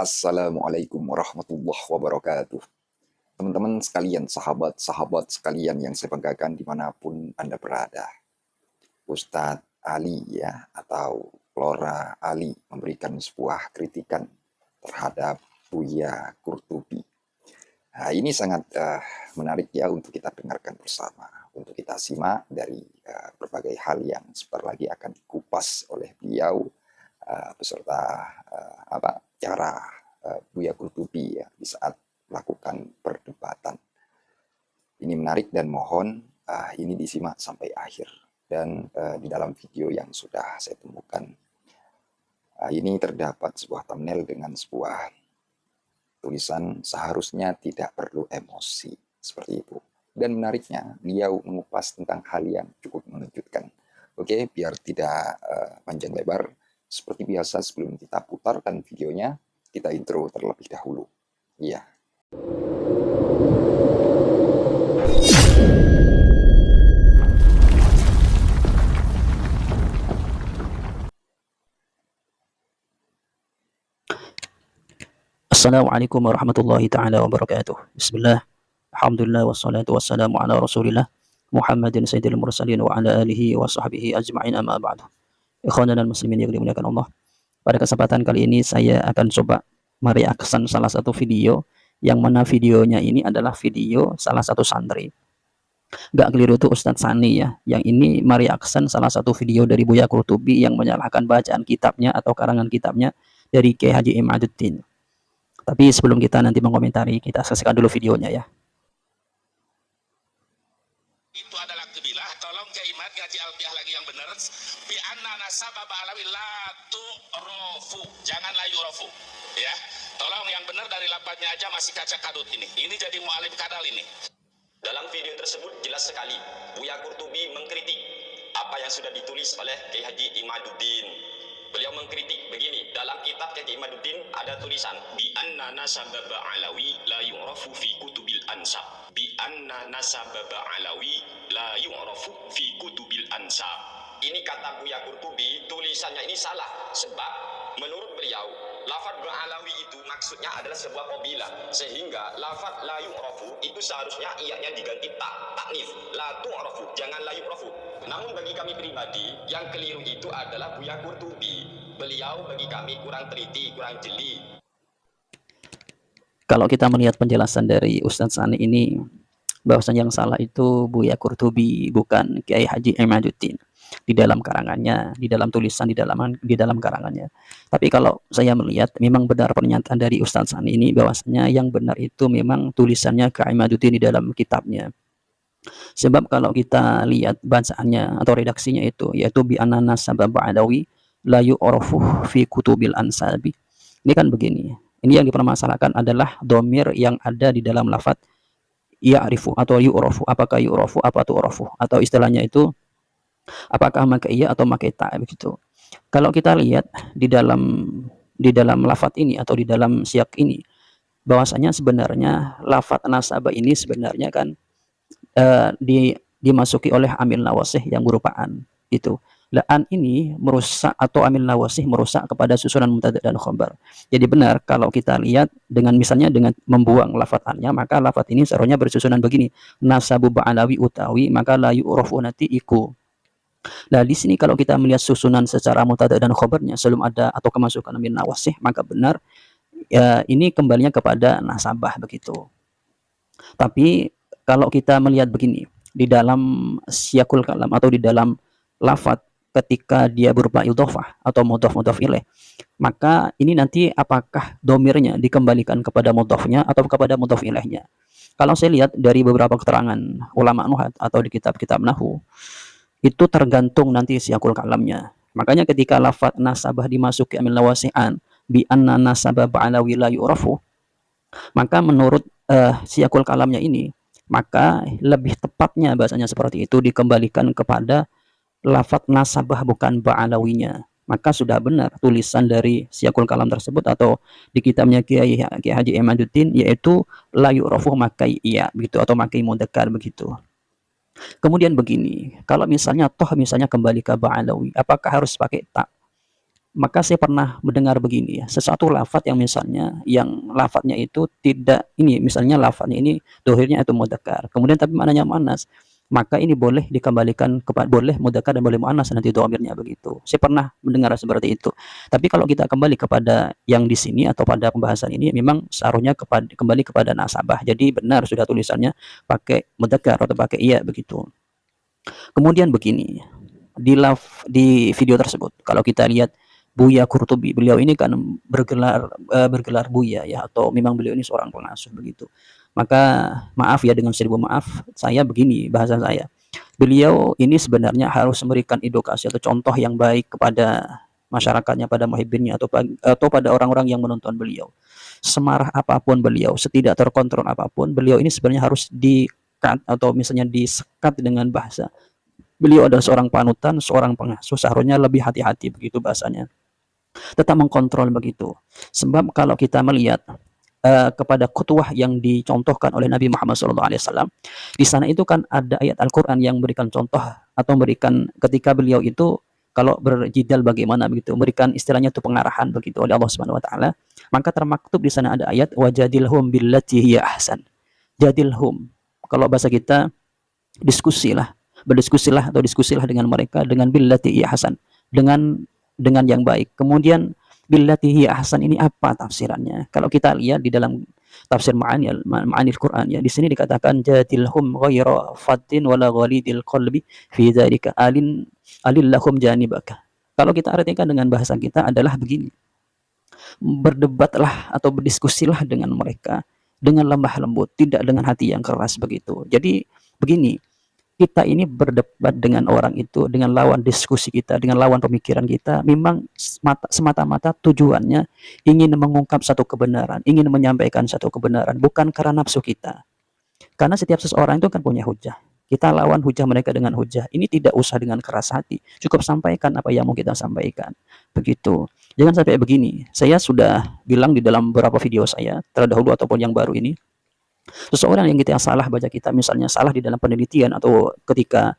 Assalamualaikum warahmatullahi wabarakatuh. Teman-teman sekalian, sahabat-sahabat sekalian yang saya banggakan dimanapun Anda berada. Ustadz Ali ya, atau Flora Ali memberikan sebuah kritikan terhadap Buya Qurtubi. Nah, ini sangat menarik ya untuk kita dengarkan bersama. Untuk kita simak dari berbagai hal yang sebentar lagi akan dikupas oleh beliau beserta cara Buya Qurtubi ya, di saat melakukan perdebatan. Ini menarik dan mohon ini disimak sampai akhir. Dan di dalam video yang sudah saya temukan, ini terdapat sebuah thumbnail dengan sebuah tulisan seharusnya tidak perlu emosi, seperti itu. Dan menariknya, beliau mengupas tentang hal yang cukup mengejutkan. Oke, biar tidak panjang lebar, seperti biasa sebelum kita putarkan videonya, kita intro terlebih dahulu. Iya. Assalamualaikum warahmatullahi ta'ala wabarakatuh. Bismillah, alhamdulillah, wassalatu wassalamu ala rasulillah Muhammadin sayyidil mursalin wa ala alihi wa sahbihi ajma'in, amma ba'du. Ikhwanan dan muslimin yang dimuliakan Allah, pada kesempatan kali ini saya akan coba mereaction salah satu video, yang mana videonya ini adalah video salah satu santri. Gak keliru tuh Ustadz Sani ya, yang ini mereaction salah satu video dari Buya Qurtubi yang menyalahkan bacaan kitabnya atau karangan kitabnya dari Kiai Haji Imaduddin. Tapi sebelum kita nanti mengomentari, kita saksikan dulu videonya ya. Itu adalah kebilah. Tolong Kiai Imad ngaji alfiah lagi yang benar. Bi anna nasaba ba'alawi la tu'rofu. Jangan la yu'rofu. Ya. Tolong yang benar dari lapatnya aja, masih kaca kadut ini. Ini jadi mu'alim kadal ini. Dalam video tersebut jelas sekali Buya Qurtubi mengkritik apa yang sudah ditulis oleh Kiai Haji Imaduddin. Beliau mengkritik begini, dalam kitab Kiai Imaduddin ada tulisan bi anna nasaba ba'alawi la yu'rafu fi kutubil ansab. Bi anna nasaba ba'alawi la yu'rafu fi kutubil ansab. Ini kata Buya Qurtubi, tulisannya ini salah sebab menurut beliau lafaz ba'alawi itu maksudnya adalah sebuah qabilah, sehingga lafaz la yu'rafu itu seharusnya iyanya diganti taknif, la tu'rafu, jangan la yu'rafu. Namun bagi kami pribadi, yang keliru itu adalah Buya Qurtubi. Beliau bagi kami kurang teliti, kurang jeli. Kalau kita melihat penjelasan dari Ustadz Sani ini, bahwasanya yang salah itu Buya Qurtubi, bukan Kiai Haji Imaduddin di dalam karangannya, di dalam tulisan, di dalam karangannya. Tapi kalau saya melihat, memang benar pernyataan dari Ustadz Sani ini, bahwasanya yang benar itu memang tulisannya Kiai Imaduddin di dalam kitabnya. Sebab kalau kita lihat bacaannya atau redaksinya itu, yaitu bi anana sabab ba'dawi la yu'rafu fi kutubil ansabi. Ini kan begini. Ini yang dipermasalahkan adalah domir yang ada di dalam lafaz ya'rifu atau yu'rafu. Apakah yu'rafu, apa tu'rafu, atau istilahnya itu apakah maka iya atau maka ta, begitu. Kalau kita lihat di dalam lafaz ini atau di dalam siyak ini, bahwasanya sebenarnya lafaz nasabah ini sebenarnya kan dimasuki oleh amil nawasih yang berupa an itu. An ini merusak, atau amil nawasih merusak kepada susunan mubtada dan khabar. Jadi benar kalau kita lihat dengan misalnya dengan membuang lafaz annya, maka lafaz ini seharusnya bersusunan begini, nasabu ba'alawi utawi, maka la yu'rafu nanti iku. Nah di sini kalau kita melihat susunan secara mubtada dan khabarnya sebelum ada atau kemasukan amil nawasih, maka benar ya, ini kembalinya kepada nasabah begitu. Tapi kalau kita melihat begini, di dalam siyakul kalam atau di dalam lafaz ketika dia berupa idhofah atau mudhaf ilaih, maka ini nanti apakah domirnya dikembalikan kepada mudhafnya atau kepada mudhaf ilaihnya. Kalau saya lihat dari beberapa keterangan ulama nuhat atau di kitab-kitab nahwu, itu tergantung nanti siyakul kalamnya. Makanya ketika lafaz nasabah dimasuki amil nawasi'an bi anna nasabah ba'alawi la yu'rafu, maka menurut siyakul kalamnya ini, maka lebih tepatnya bahasanya seperti itu, dikembalikan kepada lafaz nasabah bukan ba'alawinya. Maka sudah benar tulisan dari siyakul kalam tersebut atau di kitabnya Kiai Haji Imaduddin, yaitu la yu'rafu makai iya begitu, atau makai mudzakkar begitu. Kemudian begini, kalau misalnya misalnya kembali ke ba'alawi, apakah harus pakai ta? Maka saya pernah mendengar begini ya, sesuatu lafadz yang misalnya yang lafadznya itu tidak ini, misalnya lafadznya ini dohirnya itu mudzakkar, kemudian tapi maknanya muannas, maka ini boleh dikembalikan kepada boleh mudzakkar dan boleh muannas nanti dhamirnya begitu. Saya pernah mendengar seperti itu. Tapi kalau kita kembali kepada yang di sini atau pada pembahasan ini memang seharusnya kembali kepada nasabah. Jadi benar sudah tulisannya pakai mudzakkar atau pakai iya begitu. Kemudian begini, di video tersebut kalau kita lihat Buya Qurtubi, beliau ini kan bergelar Buya ya, atau memang beliau ini seorang pengasuh begitu. Maka maaf ya, dengan seribu maaf saya begini bahasa saya. Beliau ini sebenarnya harus memberikan edukasi atau contoh yang baik kepada masyarakatnya, pada muhibbinnya atau pada orang-orang yang menonton beliau. Semarah apapun beliau, setidak terkontrol apapun, beliau ini sebenarnya harus di-cut atau misalnya disekat dengan bahasa. Beliau adalah seorang panutan, seorang pengasuh, seharusnya lebih hati-hati begitu bahasanya. Tetap mengkontrol begitu. Sebab kalau kita melihat kepada kutuah yang dicontohkan oleh Nabi Muhammad SAW, di sana itu kan ada ayat Al-Quran yang memberikan contoh atau memberikan ketika beliau itu kalau berjidal bagaimana begitu, memberikan istilahnya itu pengarahan begitu oleh Allah Subhanahu Wa Taala. Maka termaktub di sana ada ayat wajadilhum billati hiya ahsan. Jadilhum, kalau bahasa kita diskusilah, berdiskusilah atau diskusilah dengan mereka dengan billati hiya ahsan, dengan yang baik. Kemudian billati hiya ahsan ini apa tafsirannya? Kalau kita lihat di dalam tafsir ma'anil Quran ya, di sini dikatakan jadilhum ghaira fatin wala ghalidil qalbi fi dzalika alillahum janibaka. Kalau kita artikan dengan bahasa kita adalah begini. Berdebatlah atau berdiskusilah dengan mereka dengan lemah lembut, tidak dengan hati yang keras begitu. Jadi begini, kita ini berdebat dengan orang itu, dengan lawan diskusi kita, dengan lawan pemikiran kita, memang semata-mata tujuannya ingin mengungkap satu kebenaran, ingin menyampaikan satu kebenaran, bukan karena nafsu kita. Karena setiap seseorang itu kan punya hujah. Kita lawan hujah mereka dengan hujah. Ini tidak usah dengan keras hati. Cukup sampaikan apa yang mau kita sampaikan. Begitu. Jangan sampai begini. Saya sudah bilang di dalam beberapa video saya, terdahulu ataupun yang baru ini, seseorang yang kita salah baca kita, misalnya salah di dalam penelitian atau ketika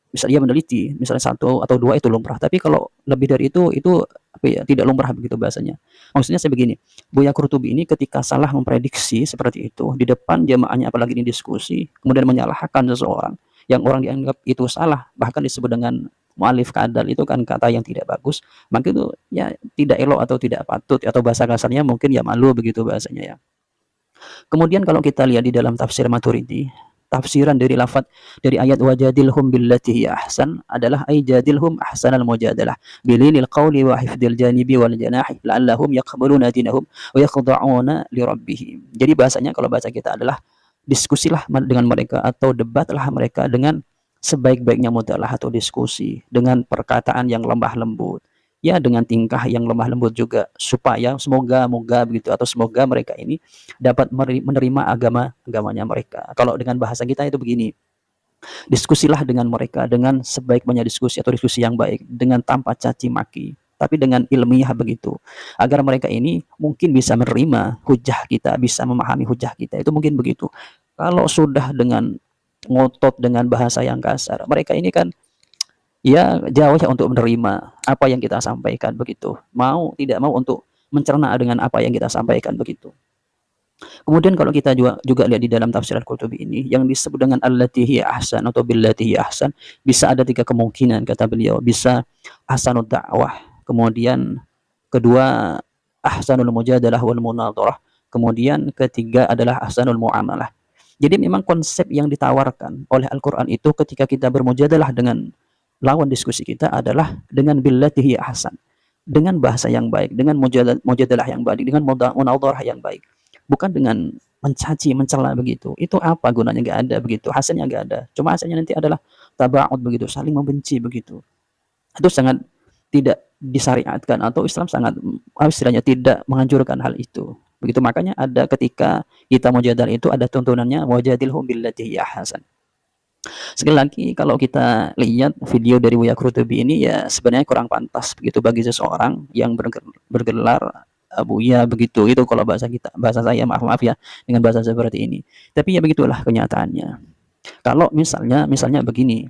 misalnya meneliti, misalnya 1 atau 2 itu lumrah, tapi kalau lebih dari itu apa ya, tidak lumrah begitu bahasanya. Maksudnya saya begini, Buya Qurtubi ini ketika salah memprediksi seperti itu di depan jamaahnya, apalagi ini diskusi, kemudian menyalahkan seseorang yang orang dianggap itu salah, bahkan disebut dengan mu'alif kadal, itu kan kata yang tidak bagus, maka itu ya tidak elok atau tidak patut, atau bahasa kasarnya mungkin ya malu begitu bahasanya ya. Kemudian kalau kita lihat di dalam tafsir Maturidi, tafsiran dari lafadz dari ayat wajadilhum billati hiya ahsan adalah ay jadilhum ahsanal mujadalah bilinil qawli wa hifdil janibi wal janahi la'allahum yaqbaluna dinahum wa yakhda'una li rabbihim. Jadi bahasanya kalau bahasa kita adalah diskusilah dengan mereka atau debatlah mereka dengan sebaik-baiknya mudalah atau diskusi, dengan perkataan yang lemah lembut, ya dengan tingkah yang lemah lembut juga, supaya semoga begitu, atau semoga mereka ini dapat menerima agamanya mereka. Kalau dengan bahasa kita itu begini, diskusilah dengan mereka dengan sebaik-baiknya diskusi atau diskusi yang baik, dengan tanpa caci maki, tapi dengan ilmiah begitu, agar mereka ini mungkin bisa menerima hujah kita, bisa memahami hujah kita, itu mungkin begitu. Kalau sudah dengan ngotot dengan bahasa yang kasar, mereka ini kan ya jauh ya untuk menerima apa yang kita sampaikan begitu. Tidak mau untuk mencerna dengan apa yang kita sampaikan begitu. Kemudian kalau kita juga lihat di dalam tafsir Al-Qurtubi ini yang disebut dengan allati hiya ahsan atau billati hiya ahsan, bisa ada 3 kemungkinan kata beliau. Bisa ahsanud da'wah, kemudian kedua ahsanul mujadalah wal munadharah, kemudian ketiga adalah ahsanul muamalah. Jadi memang konsep yang ditawarkan oleh Al-Qur'an itu ketika kita bermujadalah dengan lawan diskusi kita adalah dengan billati hiya ahsan, dengan bahasa yang baik, dengan mujadalah yang baik, dengan munadharah yang baik, bukan dengan mencaci mencela begitu. Itu apa gunanya? Nggak ada begitu, hasilnya nggak ada. Cuma hasilnya nanti adalah taba'ud begitu, saling membenci begitu. Itu sangat tidak disyariatkan, atau Islam sangat istilahnya tidak menganjurkan hal itu begitu. Makanya ada ketika kita mujadalah itu ada tuntunannya wajadilhum billati hiya ahsan. Sekali lagi kalau kita lihat video dari Buya Qurtubi ini ya sebenarnya kurang pantas begitu bagi seseorang yang bergelar Buya begitu. Itu kalau bahasa saya, maaf ya dengan bahasa seperti ini. Tapi ya begitulah kenyataannya. Kalau misalnya begini,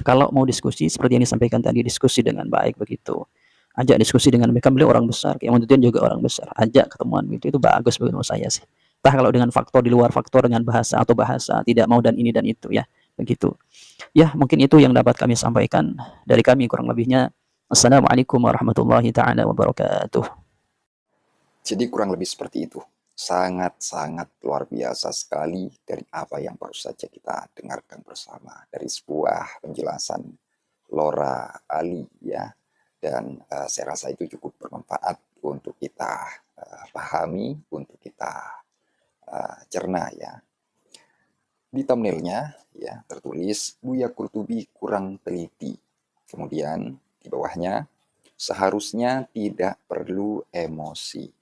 kalau mau diskusi seperti yang disampaikan tadi, diskusi dengan baik begitu, ajak diskusi dengan mereka. Beliau orang besar, Kiai Imaduddin juga orang besar, ajak ketemuan gitu, itu bagus menurut saya sih. Entah kalau dengan faktor di luar faktor dengan bahasa atau bahasa tidak mau dan ini dan itu ya, begitu. Ya, mungkin itu yang dapat kami sampaikan dari kami kurang lebihnya. Assalamualaikum warahmatullahi taala wabarakatuh. Jadi kurang lebih seperti itu. Sangat-sangat luar biasa sekali dari apa yang baru saja kita dengarkan bersama. Dari sebuah penjelasan Lora Ali ya. Dan saya rasa itu cukup bermanfaat untuk kita pahami, untuk kita cerna ya. Di thumbnailnya ya tertulis Buya Qurtubi kurang teliti. Kemudian di bawahnya seharusnya tidak perlu emosi.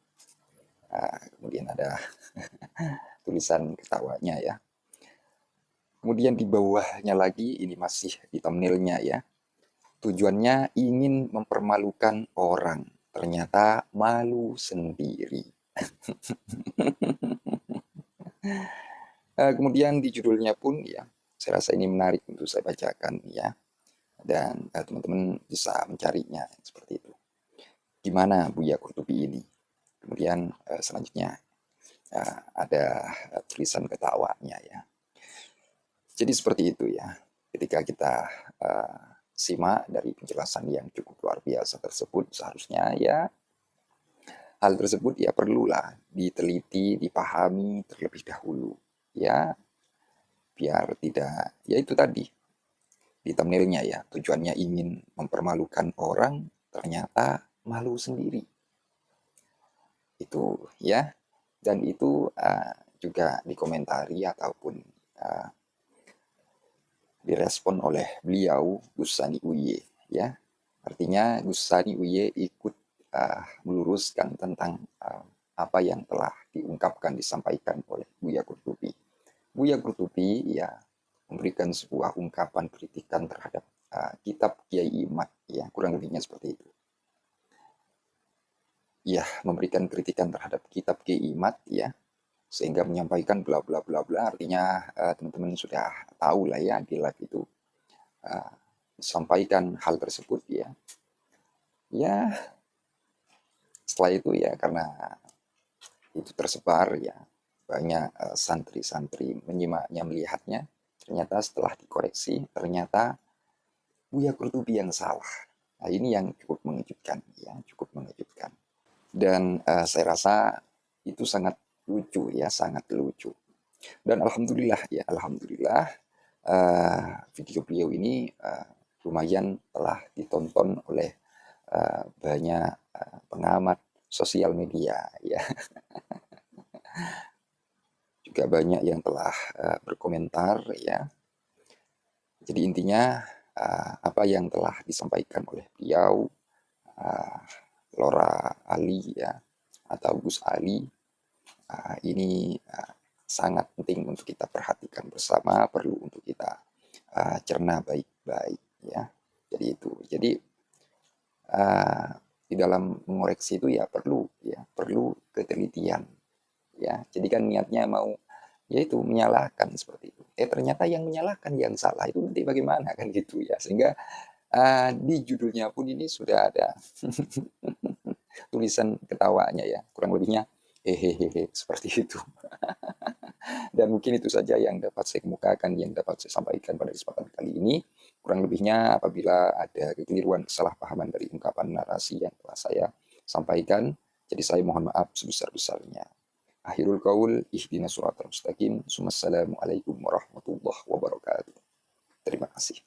Kemudian ada tulisan ketawanya ya. Kemudian di bawahnya lagi, ini masih di thumbnailnya ya. Tujuannya ingin mempermalukan orang, ternyata malu sendiri. Kemudian di judulnya pun ya, saya rasa ini menarik untuk saya bacakan ya. Dan teman-teman bisa mencarinya seperti itu. Gimana Buya Qurtubi ini? Kemudian selanjutnya ada tulisan ketawanya ya. Jadi seperti itu ya. Ketika kita simak dari penjelasan yang cukup luar biasa tersebut, seharusnya ya hal tersebut ya perlulah diteliti, dipahami terlebih dahulu ya, biar tidak, ya itu tadi di thumbnailnya ya, tujuannya ingin mempermalukan orang, ternyata malu sendiri. Itu ya, dan itu juga dikomentari ataupun direspon oleh beliau Gus Sani Uye ya. Artinya Gus Sani Uye ikut meluruskan tentang apa yang telah diungkapkan, disampaikan oleh Buya Qurtubi. Buya Qurtubi ya memberikan sebuah ungkapan kritikan terhadap kitab Kiai Imad ya, kurang lebihnya seperti itu. Ya, memberikan kritikan terhadap kitab Kiai Imad ya, sehingga menyampaikan bla bla bla bla. Artinya teman-teman sudah tahu lah ya, di live itu sampaikan hal tersebut ya. Ya, setelah itu ya karena itu tersebar ya, banyak santri-santri menyimaknya, melihatnya. Ternyata setelah dikoreksi, ternyata Buya Qurtubi yang salah. Nah, ini yang cukup mengejutkan ya, cukup mengejutkan. Dan saya rasa itu sangat lucu ya, sangat lucu. Dan alhamdulillah ya, alhamdulillah video beliau ini lumayan telah ditonton oleh banyak pengamat sosial media ya. Juga banyak yang telah berkomentar ya. Jadi intinya apa yang telah disampaikan oleh beliau Lora Ali ya, atau Gus Ali, ini sangat penting untuk kita perhatikan bersama, perlu untuk kita cerna baik-baik ya. Jadi itu, jadi di dalam mengoreksi itu ya perlu ketelitian ya. Jadi kan niatnya mau yaitu menyalahkan seperti itu. Ternyata yang menyalahkan yang salah itu nanti bagaimana kan gitu ya. Sehingga di judulnya pun ini sudah ada tulisan ketawanya ya, kurang lebihnya hehehe seperti itu. Dan mungkin itu saja yang dapat saya kemukakan, yang dapat saya sampaikan pada kesempatan kali ini. Kurang lebihnya apabila ada kekeliruan, kesalahpahaman dari ungkapan narasi yang telah saya sampaikan, jadi saya mohon maaf sebesar-besarnya. Akhirul qaul, ihdinas siratal mustaqim. Assalamualaikum warahmatullahi wabarakatuh. Terima kasih.